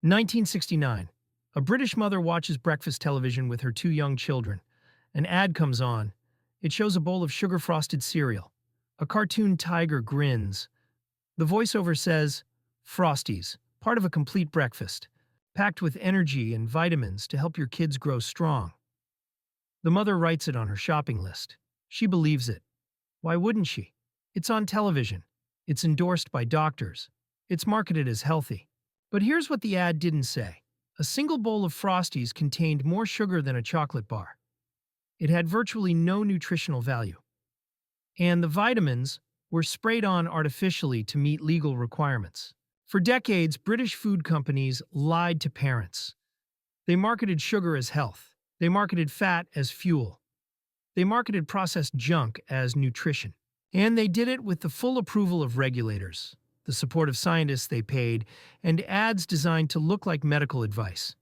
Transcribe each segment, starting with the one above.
1969. A British mother watches breakfast television with her two young children. An ad comes on. It shows a bowl of sugar-frosted cereal. A cartoon tiger grins. The voiceover says, "Frosties, part of a complete breakfast, packed with energy and vitamins to help your kids grow strong." The mother writes it on her shopping list. She believes it. Why wouldn't she? It's on television. It's endorsed by doctors. It's marketed as healthy. But here's what the ad didn't say. A single bowl of Frosties contained more sugar than a chocolate bar. It had virtually no nutritional value. And the vitamins were sprayed on artificially to meet legal requirements. For decades, British food companies lied to parents. They marketed sugar as health. They marketed fat as fuel. They marketed processed junk as nutrition. And they did it with the full approval of regulators, the support of scientists they paid, and ads designed to look like medical advice.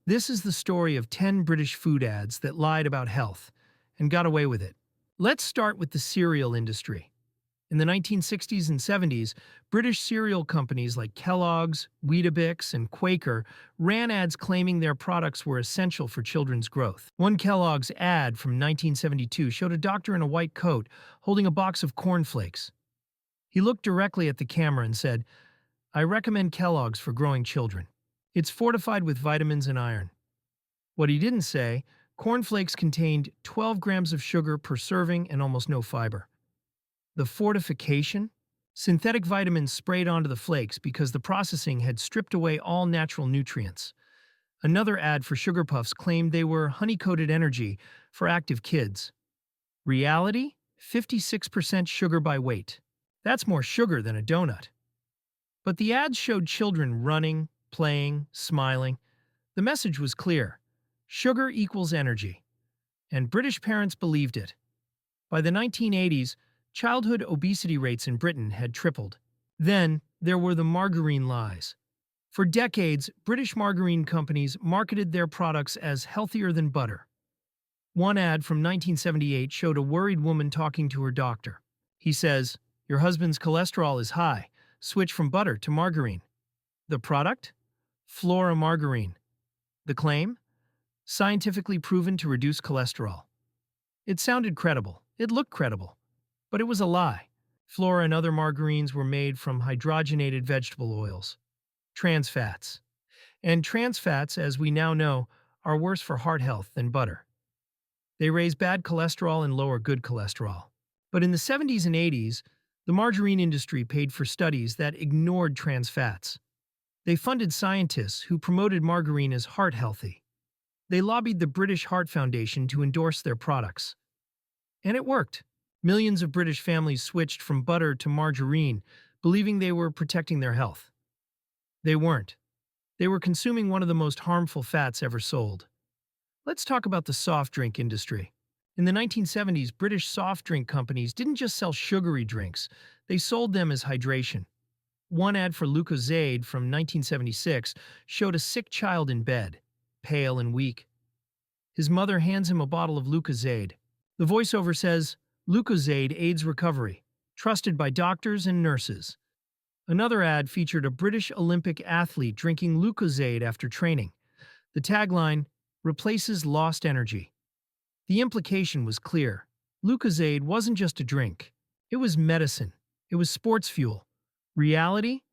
This is the story of 10 British food ads that lied about health and got away with it. Let's start with the cereal industry. In the 1960s and 70s, British cereal companies like Kellogg's, Weetabix, and Quaker ran ads claiming their products were essential for children's growth. One Kellogg's ad from 1972 showed a doctor in a white coat holding a box of Corn Flakes. He looked directly at the camera and said, "I recommend Kellogg's for growing children. It's fortified with vitamins and iron." What he didn't say, Corn Flakes contained 12 grams of sugar per serving and almost no fiber. The fortification? Synthetic vitamins sprayed onto the flakes because the processing had stripped away all natural nutrients. Another ad for Sugar Puffs claimed they were honey-coated energy for active kids. Reality? 56% sugar by weight. That's more sugar than a donut. But the ads showed children running, playing, smiling. The message was clear. Sugar equals energy. And British parents believed it. By the 1980s, childhood obesity rates in Britain had tripled. Then, there were the margarine lies. For decades, British margarine companies marketed their products as healthier than butter. One ad from 1978 showed a worried woman talking to her doctor. He says, "Your husband's cholesterol is high. Switch from butter to margarine." The product? Flora margarine. The claim? Scientifically proven to reduce cholesterol. It sounded credible. It looked credible. But it was a lie. Flora and other margarines were made from hydrogenated vegetable oils, trans fats. And trans fats, as we now know, are worse for heart health than butter. They raise bad cholesterol and lower good cholesterol. But in the 70s and 80s, the margarine industry paid for studies that ignored trans fats. They funded scientists who promoted margarine as heart healthy. They lobbied the British Heart Foundation to endorse their products. And it worked. Millions of British families switched from butter to margarine, believing they were protecting their health. They weren't. They were consuming one of the most harmful fats ever sold. Let's talk about the soft drink industry. In the 1970s, British soft drink companies didn't just sell sugary drinks, they sold them as hydration. One ad for Lucozade from 1976 showed a sick child in bed, pale and weak. His mother hands him a bottle of Lucozade. The voiceover says, "Lucozade aids recovery, trusted by doctors and nurses." Another ad featured a British Olympic athlete drinking Lucozade after training. The tagline, "Replaces lost energy." The implication was clear. Lucozade wasn't just a drink. It was medicine. It was sports fuel. Reality?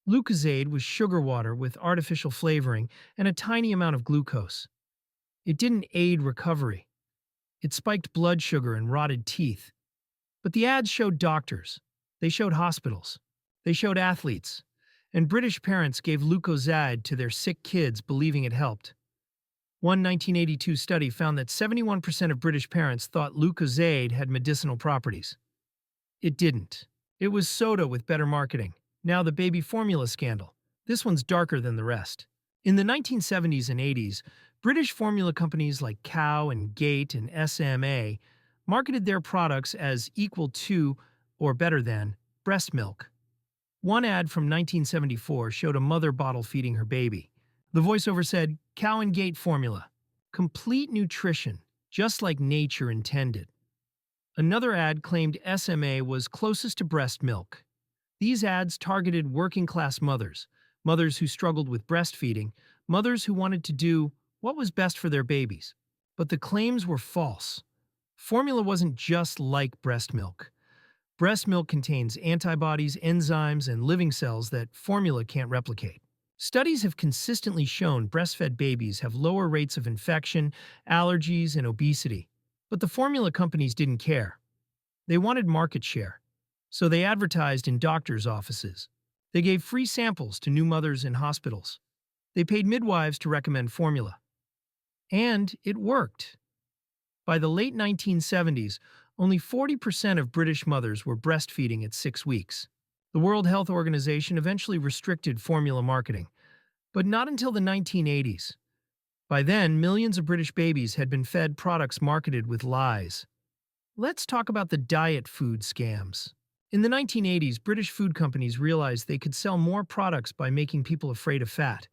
Lucozade was sugar water with artificial flavoring and a tiny amount of glucose. It didn't aid recovery. It spiked blood sugar and rotted teeth. But the ads showed doctors. They showed hospitals. They showed athletes. And British parents gave Lucozade to their sick kids, believing it helped. One 1982 study found that 71% of British parents thought Lucozade had medicinal properties. It didn't. It was soda with better marketing. Now the baby formula scandal. This one's darker than the rest. In the 1970s and 80s, British formula companies like Cow and Gate and SMA marketed their products as equal to, or better than, breast milk. One ad from 1974 showed a mother bottle feeding her baby. The voiceover said, "Cow and Gate formula. Complete nutrition, just like nature intended." Another ad claimed SMA was closest to breast milk. These ads targeted working-class mothers, mothers who struggled with breastfeeding, mothers who wanted to do what was best for their babies. But the claims were false. Formula wasn't just like breast milk. Breast milk contains antibodies, enzymes, and living cells that formula can't replicate. Studies have consistently shown breastfed babies have lower rates of infection, allergies, and obesity. But the formula companies didn't care. They wanted market share. So they advertised in doctors' offices. They gave free samples to new mothers in hospitals. They paid midwives to recommend formula. And it worked. By the late 1970s, only 40% of British mothers were breastfeeding at 6 weeks. The World Health Organization eventually restricted formula marketing, but not until the 1980s. By then, millions of British babies had been fed products marketed with lies. Let's talk about the diet food scams. In the 1980s, British food companies realized they could sell more products by making people afraid of fat.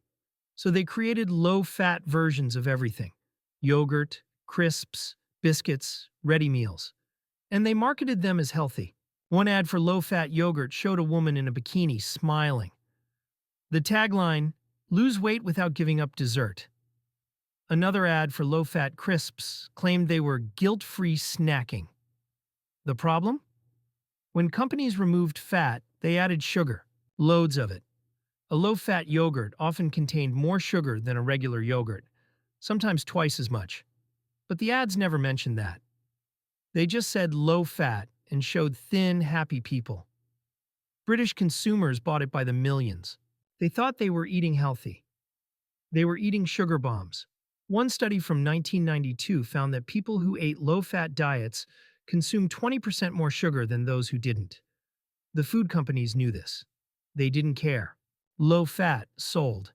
So they created low-fat versions of everything: yogurt, crisps, biscuits, ready meals. And they marketed them as healthy. One ad for low-fat yogurt showed a woman in a bikini smiling. The tagline, "Lose weight without giving up dessert." Another ad for low-fat crisps claimed they were guilt-free snacking. The problem? When companies removed fat, they added sugar, loads of it. A low-fat yogurt often contained more sugar than a regular yogurt, sometimes twice as much. But the ads never mentioned that. They just said low-fat and showed thin, happy people. British consumers bought it by the millions. They thought they were eating healthy. They were eating sugar bombs. One study from 1992 found that people who ate low-fat diets consumed 20% more sugar than those who didn't. The food companies knew this. They didn't care. Low-fat sold.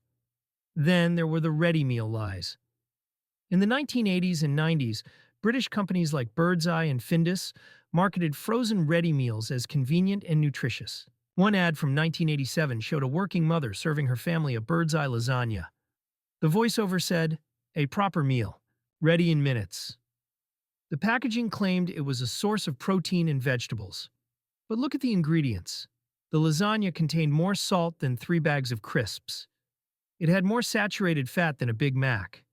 Then there were the ready meal lies. In the 1980s and 90s, British companies like Birdseye and Findus marketed frozen ready meals as convenient and nutritious. One ad from 1987 showed a working mother serving her family a Birdseye lasagna. The voiceover said, "A proper meal, ready in minutes." The packaging claimed it was a source of protein and vegetables. But look at the ingredients. The lasagna contained more salt than 3 bags of crisps. It had more saturated fat than a Big Mac.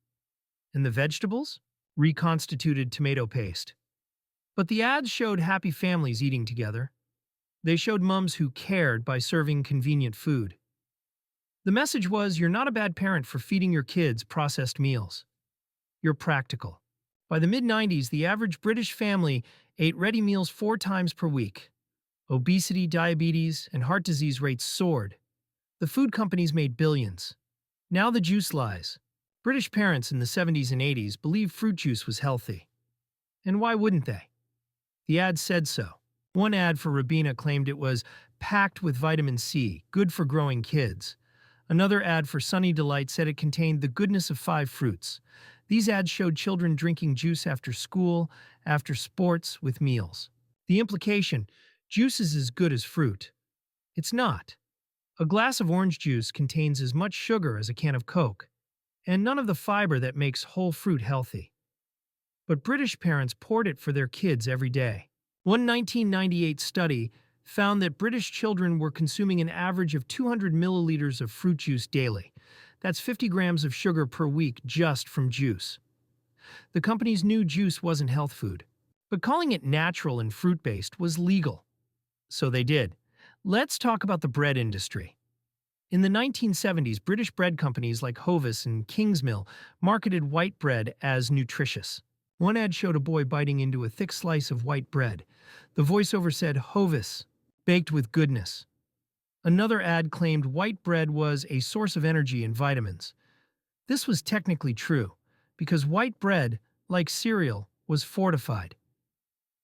And the vegetables? Reconstituted tomato paste. But the ads showed happy families eating together. They showed mums who cared by serving convenient food. The message was, you're not a bad parent for feeding your kids processed meals. You're practical. By the mid-90s, the average British family ate ready meals 4 times per week. Obesity, diabetes, and heart disease rates soared. The food companies made billions. Now the juice lies. British parents in the 70s and 80s believed fruit juice was healthy. And why wouldn't they? The ad said so. One ad for Ribena claimed it was packed with vitamin C, good for growing kids. Another ad for Sunny Delight said it contained the goodness of 5 fruits. These ads showed children drinking juice after school, after sports, with meals. The implication, juice is as good as fruit. It's not. A glass of orange juice contains as much sugar as a can of Coke, and none of the fiber that makes whole fruit healthy. But British parents poured it for their kids every day. One 1998 study found that British children were consuming an average of 200 milliliters of fruit juice daily. That's 50 grams of sugar per week just from juice. The companies knew juice wasn't health food, but calling it natural and fruit-based was legal. So they did. Let's talk about the bread industry. In the 1970s, British bread companies like Hovis and Kingsmill marketed white bread as nutritious. One ad showed a boy biting into a thick slice of white bread. The voiceover said, "Hovis, baked with goodness." Another ad claimed white bread was a source of energy and vitamins. This was technically true, because white bread, like cereal, was fortified.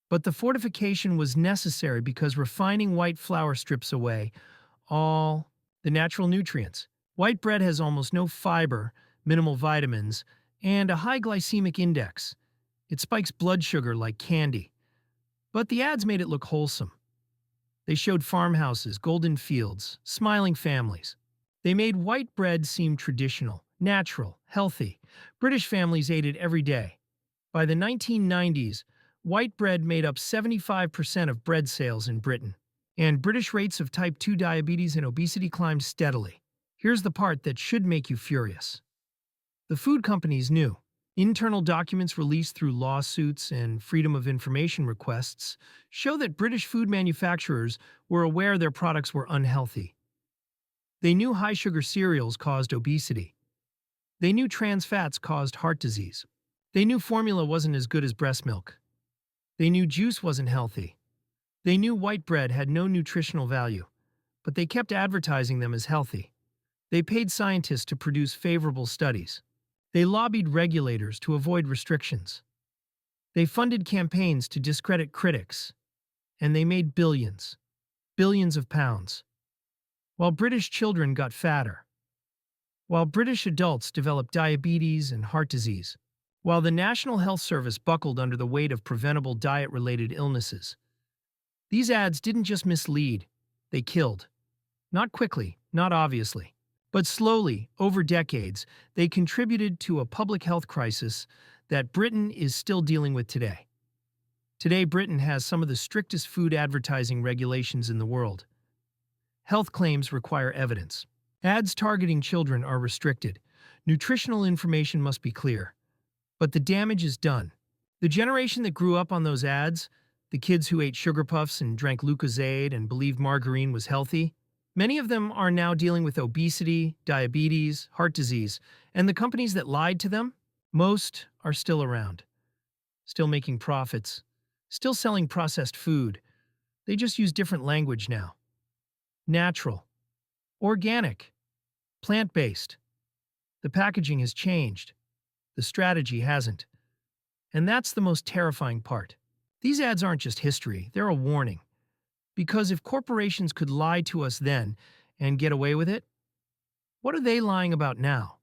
But the fortification was necessary because refining white flour strips away all the natural nutrients. White bread has almost no fiber, minimal vitamins, and a high glycemic index. It spikes blood sugar like candy. But the ads made it look wholesome. They showed farmhouses, golden fields, smiling families. They made white bread seem traditional, natural, healthy. British families ate it every day. By the 1990s, white bread made up 75% of bread sales in Britain. And British rates of type 2 diabetes and obesity climbed steadily. Here's the part that should make you furious. The food companies knew. Internal documents released through lawsuits and Freedom of Information requests show that British food manufacturers were aware their products were unhealthy. They knew high-sugar cereals caused obesity. They knew trans fats caused heart disease. They knew formula wasn't as good as breast milk. They knew juice wasn't healthy. They knew white bread had no nutritional value, but they kept advertising them as healthy. They paid scientists to produce favorable studies. They lobbied regulators to avoid restrictions. They funded campaigns to discredit critics. And they made billions, billions of pounds. While British children got fatter. While British adults developed diabetes and heart disease. While the National Health Service buckled under the weight of preventable diet-related illnesses. These ads didn't just mislead, they killed. Not quickly, not obviously. But slowly, over decades, they contributed to a public health crisis that Britain is still dealing with today. Today, Britain has some of the strictest food advertising regulations in the world. Health claims require evidence. Ads targeting children are restricted. Nutritional information must be clear. But the damage is done. The generation that grew up on those ads, the kids who ate sugar puffs and drank Lucozade and believed margarine was healthy, many of them are now dealing with obesity, diabetes, heart disease, and the companies that lied to them, most are still around. Still making profits, still selling processed food. They just use different language now. Natural, organic, plant-based. The packaging has changed. The strategy hasn't. And that's the most terrifying part. These ads aren't just history, they're a warning. Because if corporations could lie to us then and get away with it, what are they lying about now?